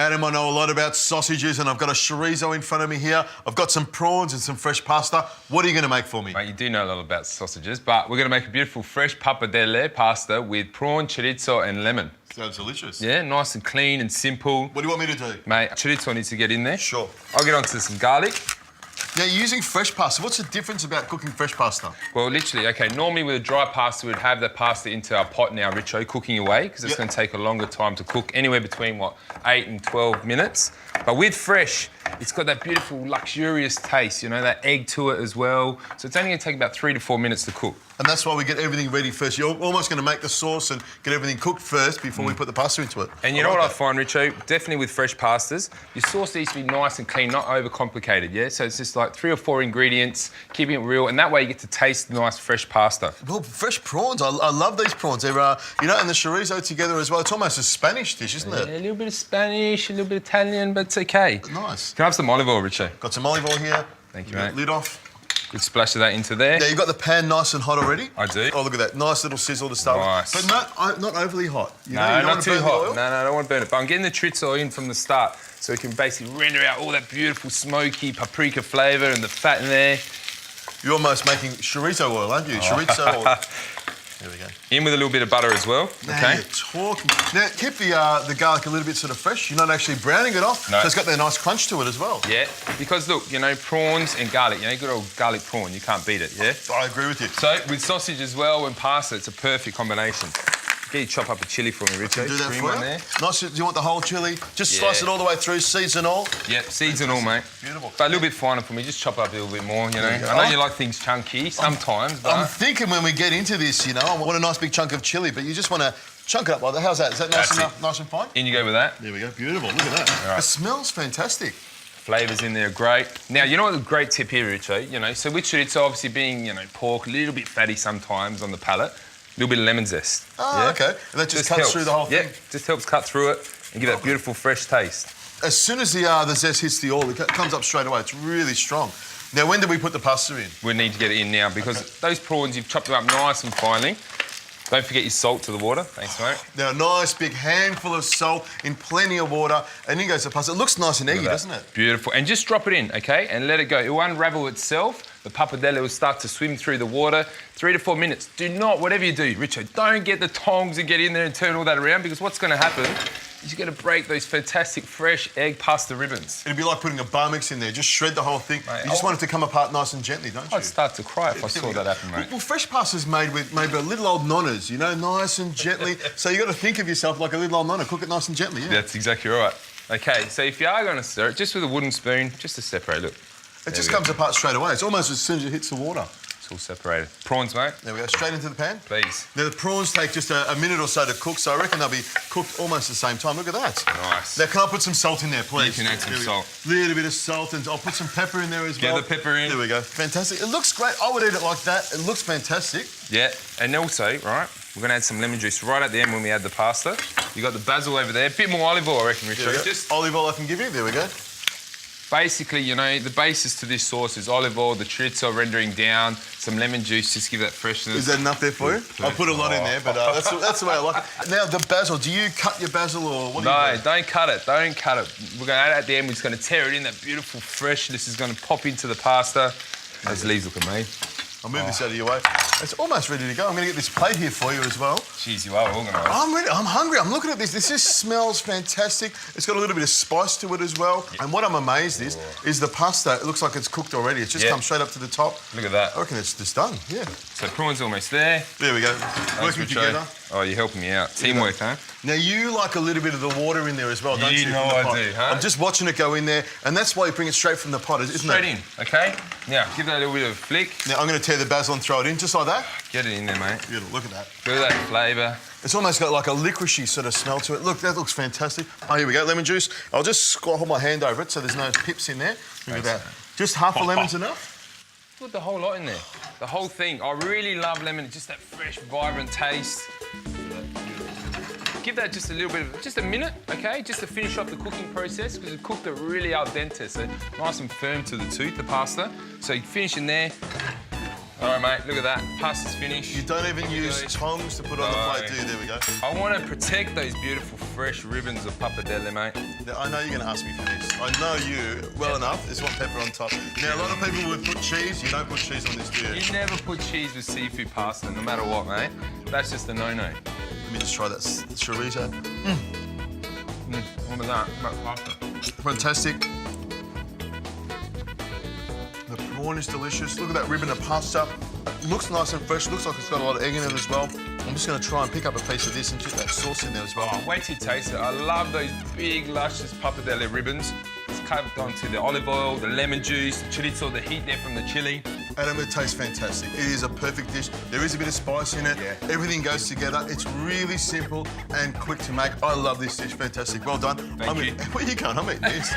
Adam, I know a lot about sausages, and I've got a chorizo in front of me here. I've got some prawns and some fresh pasta. What are you going to make for me? Mate, you do know a lot about sausages, but we're going to make a beautiful fresh pappardelle pasta with prawn, chorizo and lemon. Sounds delicious. Yeah, nice and clean and simple. What do you want me to do? Mate, chorizo needs to get in there. Sure. I'll get onto some garlic. Now, you're using fresh pasta. What's the difference about cooking fresh pasta? Well, literally, okay, normally with a dry pasta, we'd have the pasta into our pot now, Richo, cooking away, because it's going to take a longer time to cook, anywhere between, 8 and 12 minutes. But with fresh, it's got that beautiful, luxurious taste, you know, that egg to it as well. So it's only going to take about 3 to 4 minutes to cook. And that's why we get everything ready first. You're almost going to make the sauce and get everything cooked first before we put the pasta into it. And you know what I find, Richo? Definitely with fresh pastas, your sauce needs to be nice and clean, not overcomplicated, yeah? So it's just like 3 or 4 ingredients, keeping it real, and that way you get to taste nice, fresh pasta. Well, fresh prawns. I love these prawns. They're, you know, and the chorizo together as well. It's almost a Spanish dish, isn't it? Yeah, a little bit of Spanish, a little bit of Italian, but it's okay. Nice. Can I have some olive oil, Richo? Got some olive oil here. Thank you, mate. Lid off. Good splash of that into there. Yeah, you've got the pan nice and hot already? I do. Oh, look at that. Nice little sizzle to start with. But not overly hot. You know, you don't not too hot. No, I don't want to burn it. But I'm getting the chorizo in from the start so we can basically render out all that beautiful smoky paprika flavour and the fat in there. You're almost making chorizo oil, aren't you? Chorizo oil. There we go. In with a little bit of butter as well. Now okay. You're talking. Now, keep the garlic a little bit sort of fresh. You're not actually browning it off. No. So it's got that nice crunch to it as well. Yeah, because look, you know, prawns and garlic, you know, good old garlic prawn, you can't beat it, yeah? I agree with you. So with sausage as well and pasta, it's a perfect combination. Get you chop up a chilli for me, Richard. Do that Green for one you. there. Nice. Do you want the whole chilli? Just slice it all the way through, seeds and all. Yep, seeds and all, mate. Beautiful. But a little bit finer for me. Just chop up a little bit more, you know. I know you like things chunky sometimes, but I'm thinking when we get into this, you know, I want a nice big chunk of chilli, but you just want to chunk it up like that. How's that? Is that nice and fine? In you go with that. There we go. Beautiful. Look at that. Right. It smells fantastic. Flavours in there are great. Now, you know what the great tip here, Richo? You know, so with chorizo obviously being, you know, pork, a little bit fatty sometimes on the palate. A little bit of lemon zest. Oh, okay. And that just cuts helps through the whole thing? Yeah, just helps cut through it and give that beautiful, fresh taste. As soon as the zest hits the oil, it comes up straight away. It's really strong. Now, when do we put the pasta in? We need to get it in now because those prawns, you've chopped them up nice and finely. Don't forget your salt to the water. Thanks, mate. Now, a nice big handful of salt in plenty of water, and in goes the pasta. It looks nice and eggy, doesn't it? Beautiful. And just drop it in, okay? And let it go. It will unravel itself. The pappardelle will start to swim through the water. 3 to 4 minutes. Do not, whatever you do, Richard, don't get the tongs and get in there and turn all that around because what's going to happen is you're going to break those fantastic fresh egg pasta ribbons. It'd be like putting a bar mix in there. Just shred the whole thing. Mate, you just want it to come apart nice and gently, don't you? I'd start to cry if I saw that happen, mate. Well, fresh pasta's made with maybe a little old nonnas, you know, nice and gently. So you got to think of yourself like a little old nonna. Cook it nice and gently, yeah. That's exactly right. Okay, so if you are going to stir it, just with a wooden spoon, just to separate, look. It just comes apart straight away. It's almost as soon as it hits the water. It's all separated. Prawns, mate. There we go, straight into the pan. Please. Now, the prawns take just a minute or so to cook, so I reckon they'll be cooked almost the same time. Look at that. Nice. Now, can I put some salt in there, please? You can add some salt. A little bit of salt, and I'll put some pepper in there as well. Get the pepper in. There we go. Fantastic. It looks great. I would eat it like that. It looks fantastic. Yeah, and also, right, we're going to add some lemon juice right at the end when we add the pasta. You got the basil over there. A bit more olive oil, I reckon, Richard. Just olive oil I can give you. There we go. Basically, you know, the basis to this sauce is olive oil, the chorizo rendering down, some lemon juice, just give that freshness. Is that enough there for you? I put a lot in there, but that's the way I like it. Now, the basil, do you cut your basil or what do you do? No, don't cut it, don't cut it. We're going to add it at the end, we're just going to tear it in, that beautiful freshness is going to pop into the pasta. Those leaves look amazing. I'll move this out of your way. It's almost ready to go. I'm going to get this plate here for you as well. Jeez, you are organised. I'm ready. I'm hungry. I'm looking at this. This just smells fantastic. It's got a little bit of spice to it as well. Yep. And what I'm amazed is the pasta. It looks like it's cooked already. It's just come straight up to the top. Look at that. I reckon it's just done. Yeah. So prawn's almost there. There we go. Working together. Oh, you're helping me out. Teamwork, huh? Now, you like a little bit of the water in there as well, don't you? You know I do, huh? I'm just watching it go in there, and that's why you bring it straight from the pot, isn't it? Straight in, OK? Now, give that a little bit of a flick. Now, I'm going to tear the basil and throw it in, just like that. Get it in there, mate. Beautiful, look at that. Feel that flavour. It's almost got like a licoricey sort of smell to it. Look, that looks fantastic. Oh, here we go, lemon juice. I'll just hold my hand over it so there's no pips in there. Look at that. Just half a lemon's enough? Put the whole lot in there. The whole thing. I really love lemon. Just that fresh, vibrant taste. Give that just a little bit of, just a minute, okay? Just to finish off the cooking process, because we've cooked it really al dente, so nice and firm to the tooth, the pasta. So you finish in there. All right, mate, look at that. Pasta's finished. You don't even use tongs to put on the plate, do you? There we go. I want to protect those beautiful fresh ribbons of Pappardelle, mate. Now, I know you're going to ask me for this. I know you well enough. There's one pepper on top. Now, a lot of people would put cheese. You don't put cheese on this, do you? You never put cheese with seafood pasta, no matter what, mate. That's just a no-no. Let me just try that chorizo. What was that? Pasta. Fantastic. The prawn is delicious. Look at that ribbon of pasta. It looks nice and fresh. Looks like it's got a lot of egg in it as well. I'm just going to try and pick up a piece of this and put that sauce in there as well. Oh, wait till you taste it. I love those big, luscious Pappardelle ribbons. It's cut onto the olive oil, the lemon juice, the chorizo, the heat there from the chili. Adam, it tastes fantastic. It is a perfect dish. There is a bit of spice in it. Yeah. Everything goes together. It's really simple and quick to make. I love this dish. Fantastic. Well done. Thank you. Where are you going? I'm eating this.